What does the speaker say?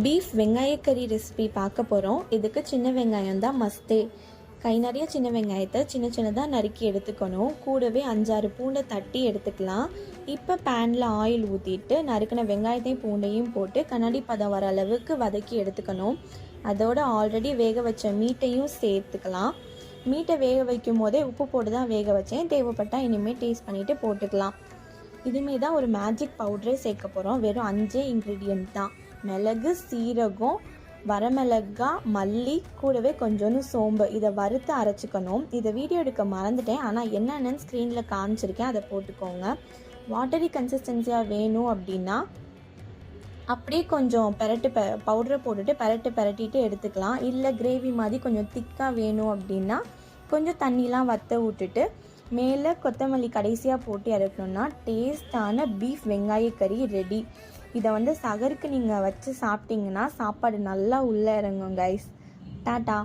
Beef வெங்காயக்கறி recipe பார்க்க போகிறோம். இதுக்கு சின்ன வெங்காயம் தான் மஸ்தே. கை நிறைய சின்ன வெங்காயத்தை சின்ன சின்னதாக நறுக்கி எடுத்துக்கணும். கூடவே 5-6 பூண்டை தட்டி எடுத்துக்கலாம். இப்போ பேனில் ஆயில் ஊற்றிட்டு நறுக்கின வெங்காயத்தையும் பூண்டையும் போட்டு கண்ணாடி பதம் வர அளவுக்கு வதக்கி எடுத்துக்கணும். அதோட ஆல்ரெடி வேக வச்ச மீட்டையும் சேர்த்துக்கலாம். மீட்டை வேக வைக்கும் போதே உப்பு போட்டு தான் வேக வச்சேன். தேவைப்பட்டால் இனிமேல் டேஸ்ட் பண்ணிவிட்டு போட்டுக்கலாம். இதுமே தான் ஒரு மேஜிக் பவுடரே சேர்க்க போகிறோம். வெறும் 5 இன்க்ரீடியன்ட் தான். மிளகு, சீரகம், வரமிளகா, மல்லி, கூடவே கொஞ்சோண்டு சோம்பு. இதை வறுத்து அரைச்சிக்கணும். இதை வீடியோ எடுக்க மறந்துட்டேன், ஆனால் என்னென்னு ஸ்க்ரீனில் காமிச்சிருக்கேன், அதை போட்டுக்கோங்க. வாட்டரி கன்சிஸ்டன்சியாக வேணும் அப்படின்னா அப்படியே கொஞ்சம் பவுடரை போட்டுட்டு பெரட்டிட்டு எடுத்துக்கலாம். இல்லை கிரேவி மாதிரி கொஞ்சம் திக்காக வேணும் அப்படின்னா கொஞ்சம் தண்ணிலாம் வற்ற விட்டுட்டு மேலே கொத்தமல்லி கடைசியாக போட்டு இறக்கணுன்னா டேஸ்டான பீஃப் வெங்காயக்கறி ரெடி. இதை சகருக்கு நீங்கள் வச்சு சாப்பிட்டிங்கன்னா சாப்பாடு நல்லா உள்ளே இறங்கும் கைஸ். டாட்டா.